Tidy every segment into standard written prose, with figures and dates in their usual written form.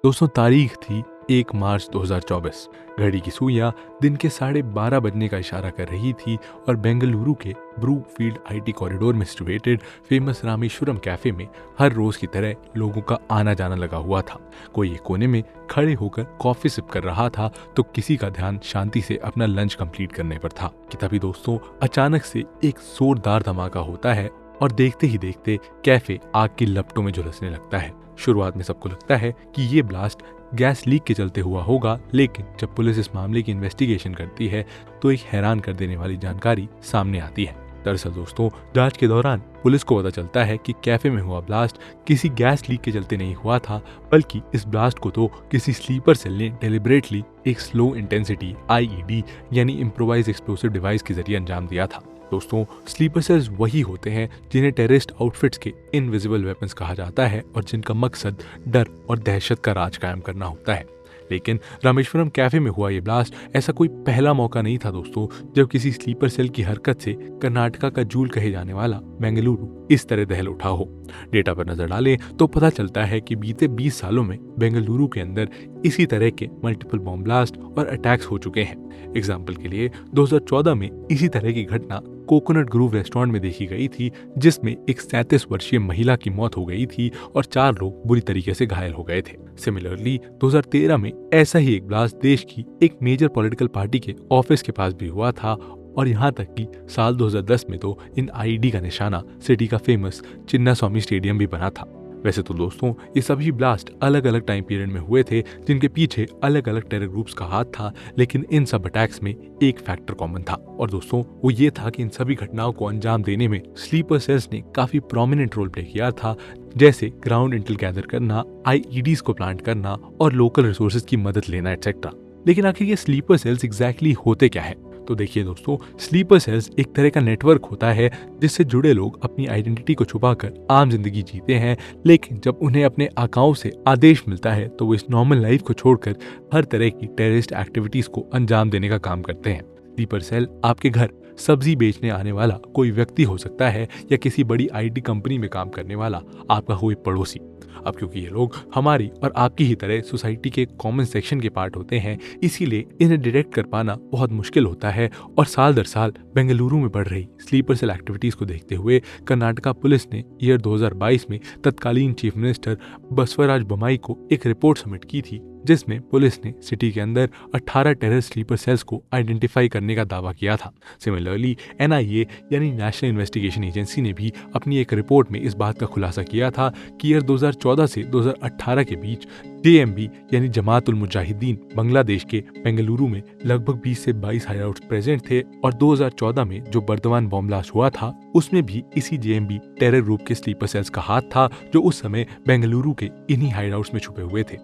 दोस्तों तारीख थी 1 मार्च 2024। घड़ी की सुइयां दिन के 12:30 बजने का इशारा कर रही थी और बेंगलुरु के ब्रूफील्ड आईटी कॉरिडोर में सिचुएटेड फेमस रामेश्वरम कैफे में हर रोज की तरह लोगों का आना जाना लगा हुआ था। कोई एक कोने में खड़े होकर कॉफी सिप कर रहा था तो किसी का ध्यान शांति से अपना लंच कंप्लीट करने पर था कि तभी दोस्तों अचानक से एक जोरदार धमाका होता है और देखते ही देखते कैफे आग की लपटों में झुलसने लगता है। शुरुआत में सबको लगता है कि ये ब्लास्ट गैस लीक के चलते हुआ होगा, लेकिन जब पुलिस इस मामले की इन्वेस्टिगेशन करती है तो एक हैरान कर देने वाली जानकारी सामने आती है। दरअसल दोस्तों जांच के दौरान पुलिस को पता चलता है कि कैफे में हुआ ब्लास्ट किसी गैस लीक के चलते नहीं हुआ था, बल्कि इस ब्लास्ट को तो किसी स्लीपर सेल ने डेलिबरेटली एक स्लो इंटेंसिटी आईईडी यानी इम्प्रोवाइज एक्सप्लोसिव डिवाइस के जरिए अंजाम दिया था। दोस्तों स्लीपर सेल्स वही होते हैं जिन्हें टेररिस्ट आउटफिट्स के इनविजिबल वेपन्स कहा जाता है और जिनका मकसद डर और दहशत का राज कायम करना होता है। लेकिन रामेश्वरम कैफे में हुआ ये ब्लास्ट ऐसा कोई पहला मौका नहीं था दोस्तों, जब किसी स्लीपर सेल की हरकत से कर्नाटका का जूल कहे जाने वाला बेंगलुरु इस तरह दहल उठा हो। डेटा पर नजर डालें तो पता चलता है कि बीते 20 सालों में बेंगलुरु के अंदर इसी तरह के मल्टीपल बॉम्ब ब्लास्ट और अटैक्स हो चुके हैं। एग्जाम्पल के लिए 2014 में इसी तरह की घटना कोकोनट ग्रूव रेस्टोरेंट में देखी गई थी, जिसमें एक 37 वर्षीय महिला की मौत हो गई थी और 4 लोग बुरी तरीके से घायल हो गए थे। सिमिलरली 2013 में ऐसा ही एक ब्लास्ट देश की एक मेजर पॉलिटिकल पार्टी के ऑफिस के पास भी हुआ था और यहाँ तक कि साल 2010 में तो इन आईडी का निशाना सिटी का फेमस चिन्नास्वामी स्टेडियम भी बना था। वैसे तो दोस्तों ये सभी ब्लास्ट अलग अलग टाइम पीरियड में हुए थे, जिनके पीछे अलग अलग टेरर ग्रुप्स का हाथ था, लेकिन इन सब अटैक्स में एक फैक्टर कॉमन था और दोस्तों वो ये था कि इन सभी घटनाओं को अंजाम देने में स्लीपर सेल्स ने काफी प्रोमिनेंट रोल प्ले किया था, जैसे ग्राउंड इंटेल गैदर करना, आईईडीज को प्लांट करना और लोकल रिसोर्सेज की मदद लेना एटसेट्रा। लेकिन आखिर ये स्लीपर सेल्स एग्जैक्टली होते क्या है? तो देखिए दोस्तों, स्लीपर सेल्स एक तरह का नेटवर्क होता है जिससे जुड़े लोग अपनी आइडेंटिटी को छुपाकर आम जिंदगी जीते हैं, लेकिन जब उन्हें अपने आकाओं से आदेश मिलता है तो वो इस नॉर्मल लाइफ को छोड़कर हर तरह की टेररिस्ट एक्टिविटीज को अंजाम देने का काम करते हैं। स्लीपर सेल आपके घर सब्जी बेचने आने वाला कोई व्यक्ति हो सकता है या किसी बड़ी आईटी कंपनी में काम करने वाला आपका कोई पड़ोसी। अब क्योंकि ये लोग हमारी और आपकी ही तरह सोसाइटी के कॉमन सेक्शन के पार्ट होते हैं, इसीलिए इन्हें डिटेक्ट कर पाना बहुत मुश्किल होता है और साल दर साल बेंगलुरु में बढ़ रही स्लीपर सेल एक्टिविटीज को देखते हुए कर्नाटका पुलिस ने ईयर 2022 में तत्कालीन चीफ मिनिस्टर बसवराज बोम्मई को एक रिपोर्ट सबमिट की थी, जिसमें पुलिस ने सिटी के अंदर 18 टेरर स्लीपर सेल्स को आइडेंटिफाई करने का दावा किया था। सिमिलरली एनआईए यानी नेशनल इन्वेस्टिगेशन एजेंसी ने भी अपनी एक रिपोर्ट में इस बात का खुलासा किया था कि ईयर 2014 से 2018 के बीच जेएमबी यानी जमात उल मुजाहिदीन बांग्लादेश के बेंगलुरु में लगभग 20 से 22 हाइडआउट्स प्रेजेंट थे और 2014 में जो बर्दवान बॉम्ब ब्लास्ट हुआ था उसमें भी इसी जेएमबी टेरर ग्रुप के स्लीपर सेल्स का हाथ था, जो उस समय बेंगलुरु के इन्हीं हाइडआउट्स में छुपे हुए थे।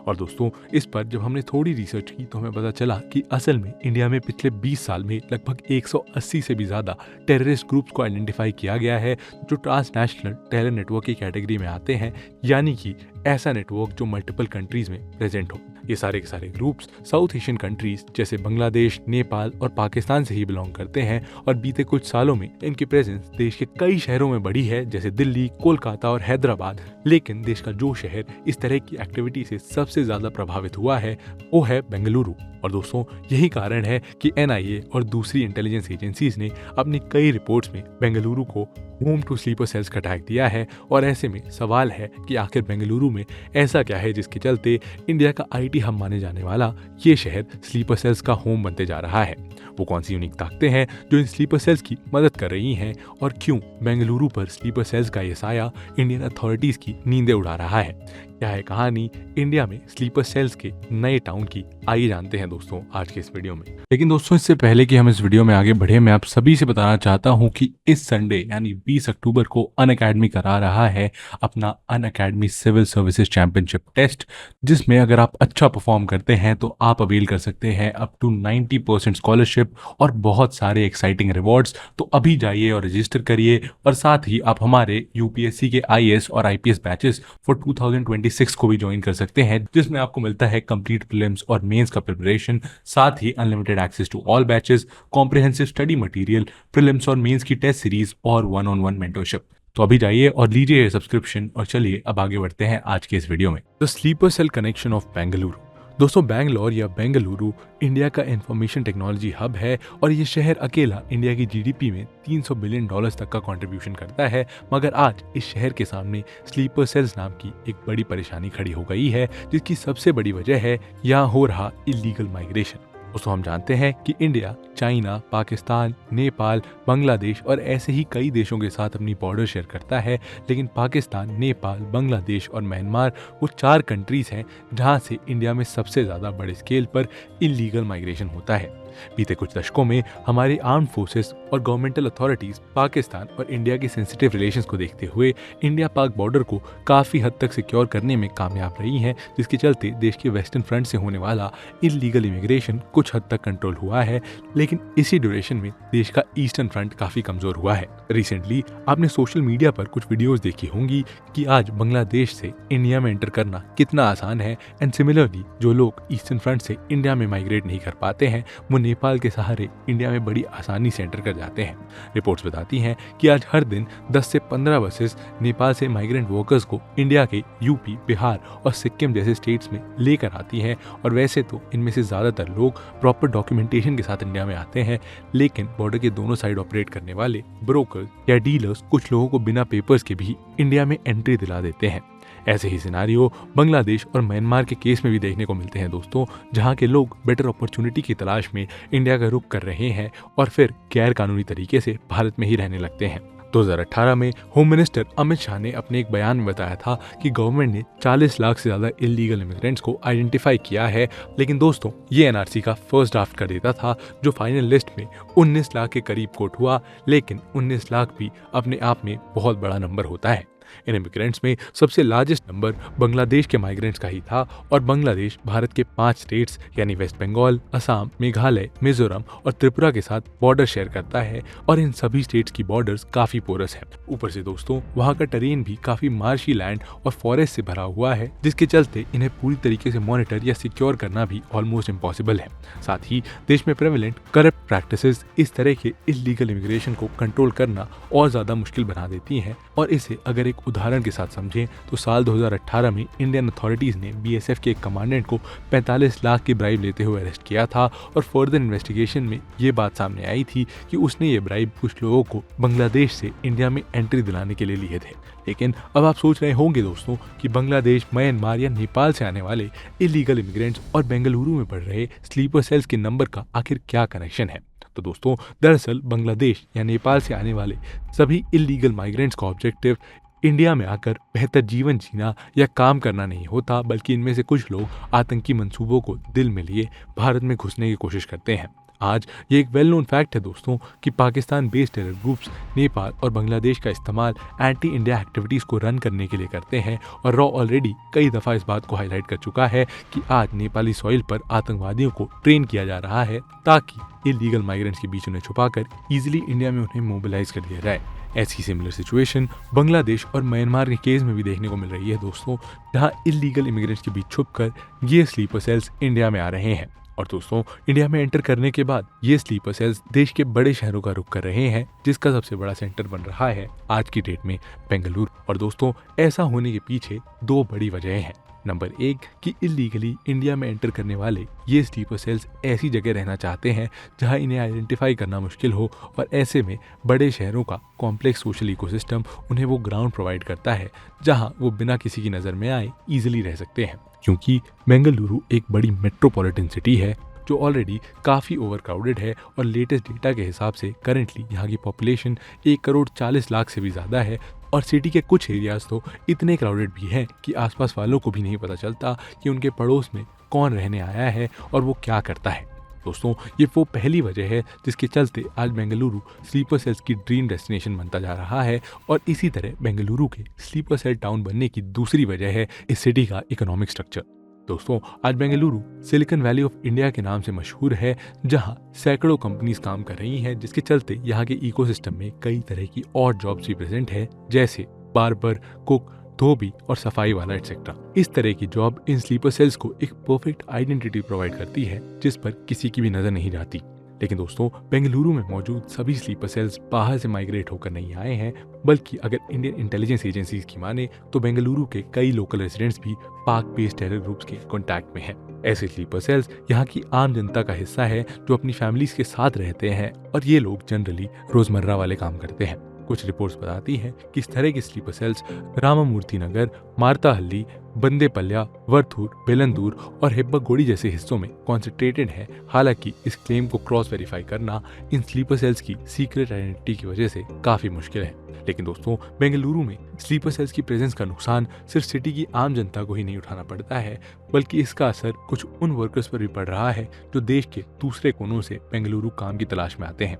और दोस्तों इस पर जब हमने थोड़ी रिसर्च की तो हमें पता चला कि असल में इंडिया में पिछले 20 साल में लगभग 180 से भी ज्यादा टेररिस्ट ग्रुप्स को आइडेंटिफाई किया गया है जो ट्रांसनेशनल टेरर नेटवर्क की कैटेगरी में आते हैं, यानी कि ऐसा नेटवर्क जो मल्टीपल कंट्रीज में प्रेजेंट हो। ये सारे के सारे ग्रुप्स साउथ एशियन कंट्रीज जैसे बांग्लादेश, नेपाल और पाकिस्तान से ही बिलोंग करते हैं और बीते कुछ सालों में इनकी प्रेजेंस देश के कई शहरों में बढ़ी है, जैसे दिल्ली, कोलकाता और हैदराबाद। लेकिन देश का जो शहर इस तरह की एक्टिविटी से सबसे ज्यादा प्रभावित हुआ है वो है बेंगलुरु। और दोस्तों यही कारण है कि एनआईए और दूसरी इंटेलिजेंस एजेंसीज ने अपनी कई रिपोर्ट्स में बेंगलुरु को होम टू स्लीपर सेल्स का टैग दिया है। और ऐसे में सवाल है कि आखिर बेंगलुरु में ऐसा क्या है जिसके चलते इंडिया का आईटी हब माने जाने वाला ये शहर स्लीपर सेल्स का होम बनते जा रहा है। वो कौन सी यूनिक ताकतें हैं जो इन स्लीपर सेल्स की मदद कर रही हैं और क्यों बेंगलुरु पर स्लीपर सेल्स का ये साया इंडियन अथॉरिटीज की नींदें उड़ा रहा है? क्या है कहानी इंडिया में स्लीपर सेल्स के नए टाउन की? आइए जानते हैं दोस्तों आज के इस वीडियो में। लेकिन दोस्तों इससे पहले कि हम इस वीडियो में आगे बढ़े, मैं आप सभी से बताना चाहता हूं कि इस संडे यानी 20 अक्टूबर को अनअकैडमी करा रहा है अपना Unacademy civil services championship test, जिसमें अगर आप अच्छा परफॉर्म करते हैं तो आप अवेल कर सकते हैं अप टू 90% स्कॉलरशिप और बहुत सारे एक्साइटिंग रिवॉर्ड्स। तो अभी जाइए और रजिस्टर करिए और साथ ही आप हमारे यूपीएससी के आईएएस और आईपीएस बैचेस फॉर 2026 को भी ज्वाइन कर सकते हैं, जिसमें आपको मिलता है कंप्लीट प्रीलिम्स और मेंस का प्रिपरेशन, साथ ही unlimited access to all batches, comprehensive study material, prelims और मेंस की टेस्ट सीरीज और 1-on-1 मेंटरशिप। तो अभी जाइए और लीजिए सब्सक्रिप्शन और चलिए अब आगे बढ़ते हैं आज के इस वीडियो में। The sleeper cell connection of Bengaluru. दोस्तों, बेंगलोर या बेंगलुरु इंडिया का इंफॉर्मेशन टेक्नोलॉजी हब है और ये शहर अकेला इंडिया की जीडीपी में $300 बिलियन तक का कंट्रीब्यूशन करता है। मगर आज इस शहर के सामने स्लीपर सेल्स नाम की एक बड़ी परेशानी खड़ी हो गई है, जिसकी सबसे बड़ी वजह है यहाँ हो रहा इलीगल माइग्रेशन। दोस्तों, हम जानते हैं कि इंडिया चाइना, पाकिस्तान, नेपाल, बांग्लादेश और ऐसे ही कई देशों के साथ अपनी बॉर्डर शेयर करता है, लेकिन पाकिस्तान, नेपाल, बांग्लादेश और म्यांमार वो 4 कंट्रीज हैं जहां से इंडिया में सबसे ज़्यादा बड़े स्केल पर इलीगल माइग्रेशन होता है। बीते कुछ दशकों में हमारी आर्म्ड फोर्सेस और गवर्नमेंटल अथॉरिटीज पाकिस्तान और इंडिया के सेंसिटिव रिलेशंस को देखते हुए इंडिया पाक बॉर्डर को काफ़ी हद तक सिक्योर करने में कामयाब रही हैं, जिसके चलते देश के वेस्टर्न फ्रंट से होने वाला इलीगल इमिग्रेशन कुछ हद तक कंट्रोल हुआ है। लेकिन इसी ड्यूरेशन में देश का ईस्टर्न फ्रंट काफ़ी कमज़ोर हुआ है। रिसेंटली आपने सोशल मीडिया पर कुछ वीडियोज़ देखी होंगी कि आज बांग्लादेश से इंडिया में एंटर करना कितना आसान है, एंड सिमिलरली जो लोग ईस्टर्न फ्रंट से इंडिया में माइग्रेट नहीं कर पाते हैं वो नेपाल के सहारे इंडिया में बड़ी आसानी से एंटर कर जाते हैं। रिपोर्ट्स बताती हैं कि आज हर दिन 10 से 15 बसेस नेपाल से माइग्रेंट वर्कर्स को इंडिया के यूपी, बिहार और सिक्किम जैसे स्टेट्स में लेकर आती हैं। और वैसे तो इनमें से ज़्यादातर लोग प्रॉपर डॉक्यूमेंटेशन के साथ इंडिया में आते हैं, लेकिन बॉर्डर के दोनों साइड ऑपरेट करने वाले ब्रोकर्स या डीलर्स कुछ लोगों को बिना पेपर्स के भी इंडिया में एंट्री दिला देते हैं। ऐसे ही सिनारियो बांग्लादेश और म्यांमार के केस में भी देखने को मिलते हैं दोस्तों, जहां के लोग बेटर अपॉर्चुनिटी की तलाश में इंडिया का रुख कर रहे हैं और फिर गैर कानूनी तरीके से भारत में ही रहने लगते हैं। 2018 में होम मिनिस्टर अमित शाह ने अपने एक बयान में बताया था कि गवर्नमेंट ने 40 लाख से ज़्यादा इलीगल इमिग्रेंट्स को आइडेंटिफाई किया है। लेकिन दोस्तों, ये एनआरसी का फर्स्ट ड्राफ्ट कर देता था, जो फाइनल लिस्ट में 19 लाख के करीब कोट हुआ। लेकिन 19 लाख भी अपने आप में बहुत बड़ा नंबर होता है। इन इमिग्रेंट्स में सबसे लार्जेस्ट नंबर बांग्लादेश के माइग्रेंट्स का ही था और बांग्लादेश भारत के 5 स्टेट्स यानी वेस्ट बंगाल, असम, मेघालय, मिजोरम और त्रिपुरा के साथ बॉर्डर शेयर करता है और इन सभी स्टेट्स की बॉर्डर्स काफी पोरस है। ऊपर से दोस्तों, वहाँ का टेरेन भी काफी मार्शी लैंड और फॉरेस्ट से भरा हुआ है, जिसके चलते इन्हें पूरी तरीके से मॉनिटर या सिक्योर करना भी ऑलमोस्ट इम्पॉसिबल है। साथ ही देश में प्रेवलेंट करप्ट प्रैक्टिसेस इस तरह के इलीगल इमिग्रेशन को कंट्रोल करना और ज्यादा मुश्किल बना देती हैं। और इसे अगर एक उदाहरण के साथ समझें तो साल 2018 में इंडियन अथॉरिटीज ने बीएसएफ के एक कमांडेंट को 45 लाख की ब्राइब लेते हुए अरेस्ट किया था और फर्दर इन्वेस्टिगेशन में ये बात सामने आई थी कि उसने ये ब्राइब कुछ लोगों को बांग्लादेश से इंडिया में एंट्री दिलाने के लिए लिए थे। लेकिन अब आप सोच रहे होंगे दोस्तों कि बांग्लादेश, म्यांमार या नेपाल से आने वाले इलीगल इमिग्रेंट्स और बेंगलुरु में बढ़ रहे स्लीपर सेल्स के नंबर का आखिर क्या कनेक्शन है। तो दोस्तों, दरअसल बांग्लादेश या नेपाल से आने वाले सभी इलीगल माइग्रेंट्स का ऑब्जेक्टिव इंडिया में आकर बेहतर जीवन जीना या काम करना नहीं होता, बल्कि इनमें से कुछ लोग आतंकी मंसूबों को दिल में लिए भारत में घुसने की कोशिश करते हैं। आज ये एक वेल नोन फैक्ट है दोस्तों कि Pakistan based terror groups Nepal और बांग्लादेश का इस्तेमाल एंटी इंडिया एक्टिविटीज़ को रन करने के लिए करते हैं। और रॉ ऑलरेडी कई दफ़ा इस बात को हाईलाइट कर चुका है कि आज नेपाली सॉइल पर आतंकवादियों को ट्रेन किया जा रहा है ताकि इलीगल माइग्रेंट्स के बीच उन्हें छुपाकर इजीली इंडिया में उन्हें मोबिलाइज कर दिया जाए। ऐसी सिमिलर सिचुएशन बांग्लादेश और म्यांमार के केस में भी देखने को मिल रही है दोस्तों, जहां इलीगल इमिग्रेंट्स के बीच छुपकर ये स्लीपर सेल्स इंडिया में आ रहे हैं। और दोस्तों, इंडिया में एंटर करने के बाद ये स्लीपर सेल्स देश के बड़े शहरों का रुख कर रहे हैं, जिसका सबसे बड़ा सेंटर बन रहा है आज की डेट में बेंगलुरु। और दोस्तों, ऐसा होने के पीछे 2 बड़ी वजहें हैं। नंबर 1 कि इलीगली इंडिया में एंटर करने वाले ये स्लीपर सेल्स ऐसी जगह रहना चाहते हैं जहां इन्हें आइडेंटिफाई करना मुश्किल हो, और ऐसे में बड़े शहरों का कॉम्प्लेक्स सोशल इकोसिस्टम उन्हें वो ग्राउंड प्रोवाइड करता है जहां वो बिना किसी की नज़र में आए ईजिली रह सकते हैं। क्योंकि बेंगलुरु एक बड़ी मेट्रोपॉलिटन सिटी है जो ऑलरेडी काफ़ी ओवरक्राउडेड है और लेटेस्ट डेटा के हिसाब से करेंटली यहाँ की पॉपुलेशन 1,40,00,000 से भी ज़्यादा है। और सिटी के कुछ एरियाज तो इतने क्राउडेड भी हैं कि आसपास वालों को भी नहीं पता चलता कि उनके पड़ोस में कौन रहने आया है और वो क्या करता है। दोस्तों, ये वो पहली वजह है जिसके चलते आज बेंगलुरु स्लीपर सेल्स की ड्रीम डेस्टिनेशन बनता जा रहा है। और इसी तरह बेंगलुरु के स्लीपर सेल टाउन बनने की दूसरी वजह है इस सिटी का इकोनॉमिक स्ट्रक्चर। दोस्तों, आज Bengaluru silicon valley of India के नाम से मशहूर है, जहां सैकड़ों कंपनीज काम कर रही हैं, जिसके चलते यहाँ के इकोसिस्टम में कई तरह की और जॉब्स भी प्रेजेंट है, जैसे बार्बर, कुक, धोबी और सफाई वाला एटसेट्रा। इस तरह की जॉब इन स्लीपर सेल्स को एक परफेक्ट आइडेंटिटी प्रोवाइड करती है जिस पर किसी की भी नजर नहीं जाती। लेकिन दोस्तों बेंगलुरु में मौजूद सभी स्लीपर सेल्स बाहर से माइग्रेट होकर नहीं आए हैं, बल्कि अगर इंडियन इंटेलिजेंस एजेंसीज की माने तो बेंगलुरु के कई लोकल रेजिडेंट्स भी पाक बेस्ड टेरर ग्रुप्स के कांटेक्ट में हैं। ऐसे स्लीपर सेल्स यहाँ की आम जनता का हिस्सा है जो अपनी फैमिलीज के साथ रहते हैं और ये लोग जनरली रोजमर्रा वाले काम करते हैं। कुछ रिपोर्ट्स बताती हैं कि इस तरह के स्लीपर सेल्स रामामूर्ति नगर, मारताहल्ली, बंदेपल्या, वर्थूर, बेलंदूर और हेब्बागोड़ी जैसे हिस्सों में कॉन्सेंट्रेटेड है। हालांकि इस क्लेम को क्रॉस वेरीफाई करना इन स्लीपर सेल्स की सीक्रेट आइडेंटिटी की वजह से काफी मुश्किल है। लेकिन दोस्तों बेंगलुरु में स्लीपर सेल्स की प्रेजेंस का नुकसान सिर्फ सिटी की आम जनता को ही नहीं उठाना पड़ता है, बल्कि इसका असर कुछ उन वर्कर्स पर भी पड़ रहा है जो देश के दूसरे कोनों से बेंगलुरु काम की तलाश में आते हैं।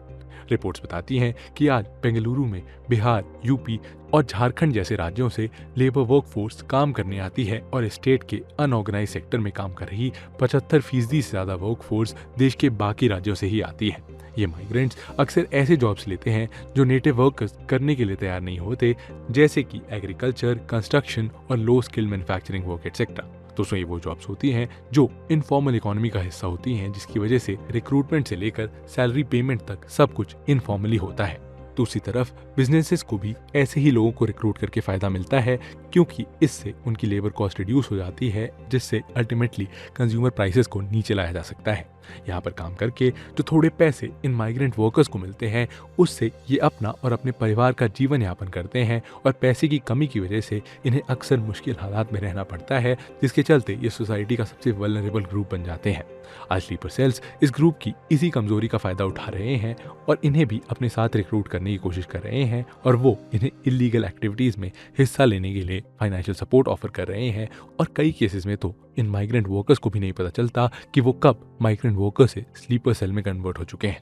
रिपोर्ट्स बताती हैं कि आज बेंगलुरु में बिहार, यूपी और झारखंड जैसे राज्यों से लेबर वर्कफोर्स काम करने आती है और स्टेट के अनऑर्गेनाइज सेक्टर में काम कर रही 75% से ज्यादा वर्कफोर्स देश के बाकी राज्यों से ही आती है। ये माइग्रेंट्स अक्सर ऐसे जॉब्स लेते हैं जो नेटिव वर्कर्स करने के लिए तैयार नहीं होते, जैसे कि एग्रीकल्चर, कंस्ट्रक्शन और लो स्किल मैन्युफैक्चरिंग वर्क एटसेट्रा। दोस्तों ये वो जॉब्स होती हैं जो इनफॉर्मल इकोनॉमी का हिस्सा होती हैं, जिसकी वजह से रिक्रूटमेंट से लेकर सैलरी पेमेंट तक सब कुछ इनफॉर्मली होता है। दूसरी तरफ बिजनेसेस को भी ऐसे ही लोगों को रिक्रूट करके फायदा मिलता है, क्योंकि इससे उनकी लेबर कॉस्ट रिड्यूस हो जाती है, जिससे अल्टीमेटली कंज्यूमर प्राइसेस को नीचे लाया जा सकता है। यहाँ पर काम करके जो थोड़े पैसे इन माइग्रेंट वर्कर्स को मिलते हैं, उससे ये अपना और अपने परिवार का जीवन यापन करते हैं और पैसे की कमी की वजह से इन्हें अक्सर मुश्किल हालात में रहना पड़ता है, जिसके चलते ये सोसाइटी का सबसे वल्नरेबल ग्रुप बन जाते हैं। आज स्लीपर सेल्स इस ग्रुप की इसी कमजोरी का फायदा उठा रहे हैं और इन्हें भी अपने साथ रिक्रूट करने की कोशिश कर रहे हैं और वो इन्हें इलीगल एक्टिविटीज में हिस्सा लेने के लिए फाइनेंशियल सपोर्ट ऑफर कर रहे हैं। और कई केसेस में तो इन माइग्रेंट वर्कर्स को भी नहीं पता चलता कि वो कब माइग्रेंट वर्कर से स्लीपर सेल में कन्वर्ट हो चुके हैं।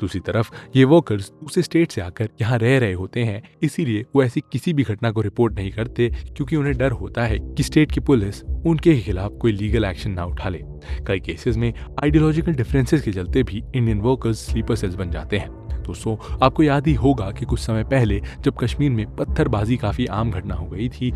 दूसरी तरफ ये वर्कर्स दूसरे स्टेट से आकर यहाँ रह रहे होते हैं, इसीलिए वो ऐसी किसी भी घटना को रिपोर्ट नहीं करते, क्योंकि उन्हें डर होता है कि स्टेट की पुलिस उनके खिलाफ कोई लीगल एक्शन ना उठा ले। कई केसेस में आइडियोलॉजिकल डिफरेंसेस के चलते भी इंडियन वर्कर्स स्लीपर सेल्स बन जाते हैं। दोस्तों आपको याद ही होगा कि कुछ समय पहले जब कश्मीर में पत्थरबाजी काफी आम घटना हो गई थी,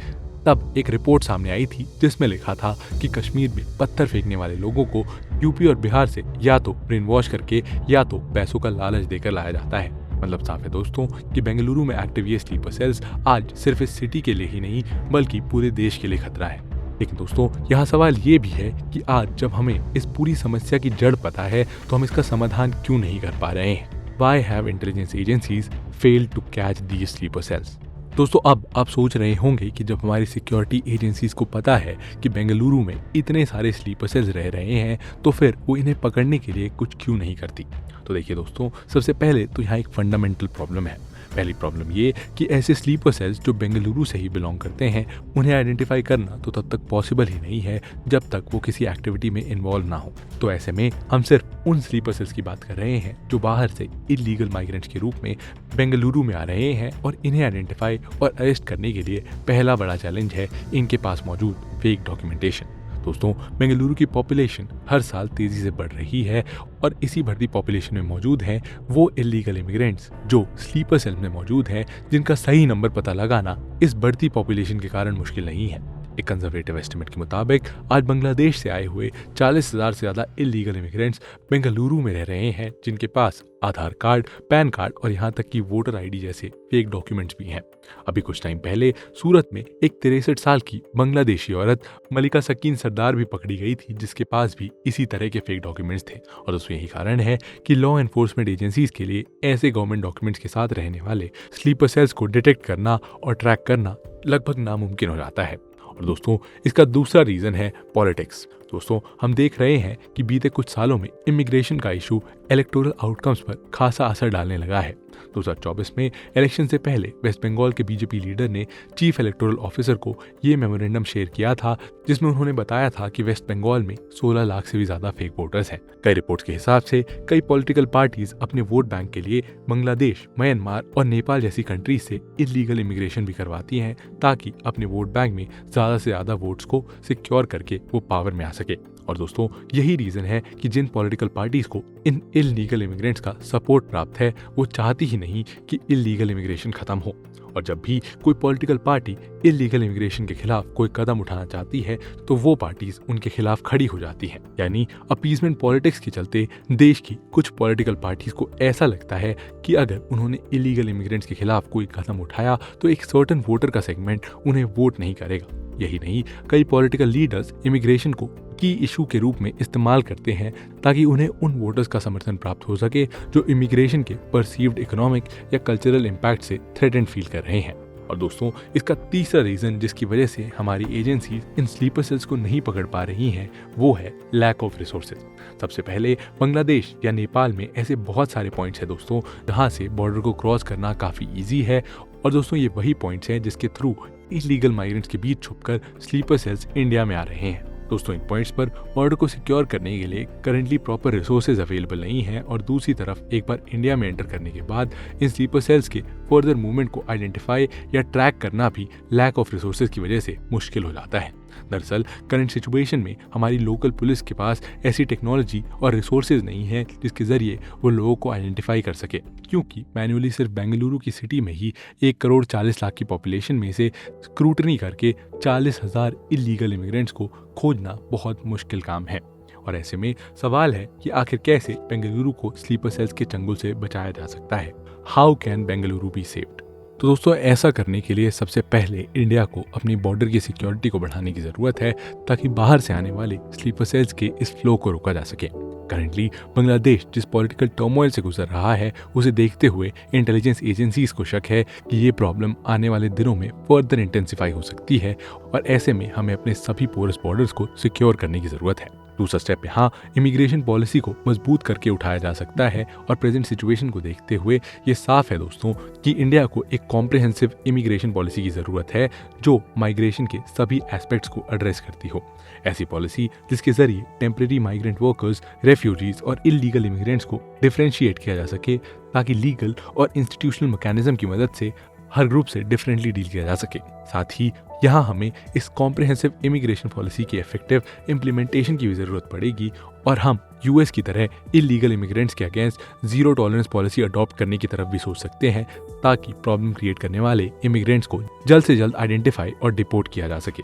तब एक रिपोर्ट सामने आई थी जिसमें लिखा था कि कश्मीर में पत्थर फेंकने वाले लोगों को यूपी और बिहार से या तो ब्रेन वॉश करके या तो पैसों का लालच देकर लाया जाता है। मतलब साफ है दोस्तों कि बेंगलुरु में एक्टिव ये स्लीपर सेल्स आज सिर्फ इस सिटी के लिए ही नहीं बल्कि पूरे देश के लिए खतरा है। लेकिन दोस्तों यहाँ सवाल ये भी है कि आज जब हमें इस पूरी समस्या की जड़ पता है तो हम इसका समाधान क्यों नहीं कर पा रहे हैं। Why have intelligence agencies failed to catch these sleeper cells? दोस्तों अब आप सोच रहे होंगे कि जब हमारी सिक्योरिटी एजेंसीज को पता है कि बेंगलुरु में इतने सारे स्लीपर सेल्स रह रहे हैं, तो फिर वो इन्हें पकड़ने के लिए कुछ क्यों नहीं करती। तो देखिए दोस्तों, सबसे पहले तो यहाँ एक फंडामेंटल प्रॉब्लम है। पहली प्रॉब्लम ये कि ऐसे स्लीपर सेल्स जो बेंगलुरु से ही बिलोंग करते हैं, उन्हें आइडेंटिफाई करना तो तब तक पॉसिबल ही नहीं है जब तक वो किसी एक्टिविटी में इन्वॉल्व ना हो। तो ऐसे में हम सिर्फ उन स्लीपर सेल्स की बात कर रहे हैं जो बाहर से इलीगल माइग्रेंट्स के रूप में बेंगलुरु में आ रहे हैं, और इन्हें आइडेंटिफाई और अरेस्ट करने के लिए पहला बड़ा चैलेंज है इनके पास मौजूद फेक डॉक्यूमेंटेशन। दोस्तों बेंगलुरु की पॉपुलेशन हर साल तेजी से बढ़ रही है और इसी बढ़ती पॉपुलेशन में मौजूद हैं वो इलीगल इमिग्रेंट्स जो स्लीपर सेल में मौजूद हैं, जिनका सही नंबर पता लगाना इस बढ़ती पॉपुलेशन के कारण मुश्किल नहीं है। एक कंजर्वेटिव एस्टिमेट के मुताबिक आज बांग्लादेश से आए हुए 40,000 से ज्यादा इलीगल इमिग्रेंट्स बेंगलुरु में रह रहे हैं, जिनके पास आधार कार्ड, पैन कार्ड और यहाँ तक कि वोटर आईडी जैसे फेक डॉक्यूमेंट्स भी हैं। अभी कुछ टाइम पहले सूरत में एक 63 साल की बांग्लादेशी औरत मलिका सकीन सरदार भी पकड़ी गई थी, जिसके पास भी इसी तरह के फेक डॉक्यूमेंट्स थे। और दोस्तों यही कारण है कि लॉ एनफोर्समेंट एजेंसीज के लिए ऐसे गवर्नमेंट डॉक्यूमेंट्स के साथ रहने वाले स्लीपर सेल्स को डिटेक्ट करना और ट्रैक करना लगभग नामुमकिन हो जाता है। और दोस्तों इसका दूसरा रीजन है पॉलिटिक्स। दोस्तों हम देख रहे हैं कि बीते कुछ सालों में इमिग्रेशन का इशू इलेक्टोरल आउटकम्स पर खासा असर डालने लगा है। 2024 में इलेक्शन से पहले वेस्ट बंगाल के बीजेपी लीडर ने चीफ इलेक्टोरल ऑफिसर को ये मेमोरेंडम शेयर किया था, जिसमें उन्होंने बताया था कि वेस्ट बंगाल में 16 लाख से भी ज्यादा फेक वोटर्स हैं। कई रिपोर्ट्स के हिसाब से कई पॉलिटिकल पार्टीज अपने वोट बैंक के लिए बांग्लादेश, म्यांमार और नेपाल जैसी कंट्रीज से इलीगल इमिग्रेशन भी करवाती हैं, ताकि अपने वोट बैंक में ज्यादा से ज्यादा वोट्स को सिक्योर करके वो पावर में आ सके। और दोस्तों यही रीज़न है कि जिन पॉलिटिकल पार्टीज को इन इलीगल इमिग्रेंट्स का सपोर्ट प्राप्त है वो चाहती ही नहीं कि इलीगल इमिग्रेशन खत्म हो। और जब भी कोई पॉलिटिकल पार्टी इलीगल इमिग्रेशन के खिलाफ कोई कदम उठाना चाहती है तो वो पार्टीज उनके खिलाफ खड़ी हो जाती हैं। यानी अपीजमेंट पॉलिटिक्स के चलते देश की कुछ पॉलिटिकल पार्टीज को ऐसा लगता है कि अगर उन्होंने इलीगल इमिग्रेंट्स के खिलाफ कोई कदम उठाया तो एक सर्टेन वोटर का सेगमेंट उन्हें वोट नहीं करेगा। यही नहीं, कई पॉलिटिकल लीडर्स इमिग्रेशन को की इशू के रूप में इस्तेमाल करते हैं ताकि उन्हें उन वोटर्स का समर्थन प्राप्त हो सके जो इमिग्रेशन के परसीव्ड इकोनॉमिक या कल्चरल इम्पैक्ट से थ्रेटेंड फील कर रहे हैं। और दोस्तों इसका तीसरा रीजन जिसकी वजह से हमारी एजेंसी इन स्लीपर सेल्स को नहीं पकड़ पा रही हैं वो है लैक ऑफ रिसोर्सेज। सबसे पहले बांग्लादेश या नेपाल में ऐसे बहुत सारे पॉइंट्स हैं दोस्तों जहां से बॉर्डर को क्रॉस करना काफ़ी ईजी है। और दोस्तों ये वही पॉइंट्स हैं जिसके थ्रू इलीगल माइग्रेंट्स के बीच छुपकर स्लीपर सेल्स इंडिया में आ रहे हैं। दोस्तों इन पॉइंट्स पर बॉर्डर को सिक्योर करने के लिए करंटली प्रॉपर रिसोर्सेज अवेलेबल नहीं हैं और दूसरी तरफ एक बार इंडिया में एंटर करने के बाद इन स्लीपर सेल्स के फर्दर मूवमेंट को आइडेंटिफाई या ट्रैक करना भी लैक ऑफ रिसोर्सेज की वजह से मुश्किल हो जाता है। दरअसल करंट सिचुएशन में हमारी लोकल पुलिस के पास ऐसी टेक्नोलॉजी और रिसोर्सेज नहीं है जिसके जरिए वो लोगों को आइडेंटिफाई कर सके, क्योंकि मैन्युअली सिर्फ बेंगलुरु की सिटी में ही 1,40,00,000 की पॉपुलेशन में से स्क्रूटनी करके 40,000 इलीगल इमिग्रेंट्स को खोजना बहुत मुश्किल काम है। और ऐसे में सवाल है कि आखिर कैसे बेंगलुरु को स्लीपर सेल्स के चंगुल से बचाया जा सकता है। How can Bengaluru be saved? तो दोस्तों ऐसा करने के लिए सबसे पहले इंडिया को अपनी बॉर्डर की सिक्योरिटी को बढ़ाने की ज़रूरत है ताकि बाहर से आने वाले स्लीपर सेल्स के इस फ्लो को रोका जा सके। करंटली बांग्लादेश जिस पॉलिटिकल टर्मोइल से गुजर रहा है उसे देखते हुए इंटेलिजेंस एजेंसीज को शक है कि ये प्रॉब्लम आने वाले दिनों में फर्दर इंटेंसिफाई हो सकती है और ऐसे में हमें अपने सभी पोरस बॉर्डर्स को सिक्योर करने की ज़रूरत है। दूसरा स्टेप यहाँ इमिग्रेशन पॉलिसी को मजबूत करके उठाया जा सकता है और प्रेजेंट सिचुएशन को देखते हुए ये साफ है दोस्तों कि इंडिया को एक कॉम्प्रिहेंसिव इमिग्रेशन पॉलिसी की ज़रूरत है जो माइग्रेशन के सभी एस्पेक्ट्स को एड्रेस करती हो। ऐसी पॉलिसी जिसके जरिए टेम्परेरी माइग्रेंट वर्कर्स, रेफ्यूजीज और इलीगल इमिग्रेंट्स को डिफरेंशिएट किया जा सके ताकि लीगल और इंस्टीट्यूशनल मैकेनिज्म की मदद से हर ग्रुप से डिफरेंटली डील किया जा सके। साथ ही यहाँ हमें इस कॉम्प्रिहेंसिव इमिग्रेशन पॉलिसी की इफेक्टिव इम्प्लीमेंटेशन की भी ज़रूरत पड़ेगी और हम यूएस की तरह इलीगल इमिग्रेंट्स के against zero tolerance policy adopt करने की तरफ भी सोच सकते हैं ताकि प्रॉब्लम क्रिएट करने वाले इमिग्रेंट्स को जल्द से जल्द आइडेंटिफाई और डिपोर्ट किया जा सके।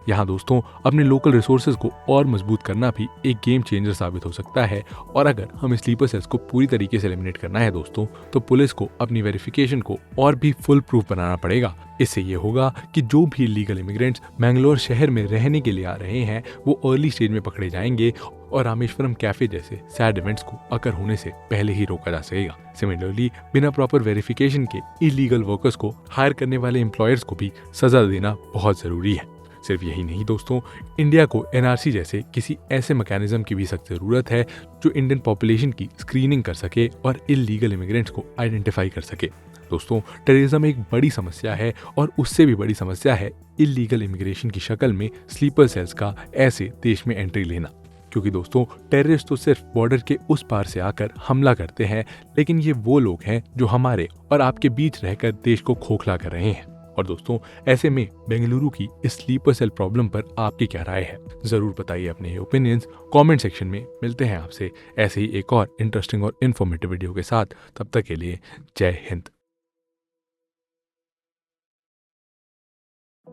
यहाँ दोस्तों अपने लोकल रिसोर्सेज को और मजबूत करना भी एक गेम चेंजर साबित हो सकता है। और अगर हमें स्लीपर सेल्स को पूरी तरीके से एलिमिनेट करना है दोस्तों तो पुलिस को अपनी वेरिफिकेशन को और भी फुल प्रूफ बनाना पड़ेगा। इससे ये होगा कि जो भी इलीगल इमिग्रेंट्स मैंगलोर शहर में रहने के लिए आ रहे हैं वो अर्ली स्टेज में पकड़े जाएंगे और रामेश्वरम कैफे जैसे सैड इवेंट्स को अकर होने से पहले ही रोका जा सकेगा। सिमिलरली बिना प्रॉपर वेरिफिकेशन के इलीगल वर्कर्स को हायर करने वाले एम्प्लॉयर्स को भी सजा देना बहुत जरूरी है। सिर्फ यही नहीं दोस्तों, इंडिया को एनआरसी जैसे किसी ऐसे मैकेनिज्म की भी सख्त ज़रूरत है जो इंडियन पॉपुलेशन की स्क्रीनिंग कर सके और इलीगल इमिग्रेंट्स को आइडेंटिफाई कर सके। दोस्तों टेररिज्म एक बड़ी समस्या है और उससे भी बड़ी समस्या है इलीगल इमिग्रेशन की शक्ल में स्लीपर सेल्स का ऐसे देश में एंट्री लेना। क्योंकि दोस्तों टेररिस्ट तो सिर्फ बॉर्डर के उस पार से आकर हमला करते हैं, लेकिन ये वो लोग हैं जो हमारे और आपके बीच रहकर देश को खोखला कर रहे हैं। और दोस्तों ऐसे में बेंगलुरु की इस स्लीपर सेल प्रॉब्लम पर आपकी क्या राय है, जरूर बताइए अपने ओपिनियंस कमेंट सेक्शन में। मिलते हैं आपसे ऐसे ही एक और इंटरेस्टिंग और इन्फॉर्मेटिव वीडियो के साथ। तब तक के लिए जय हिंद।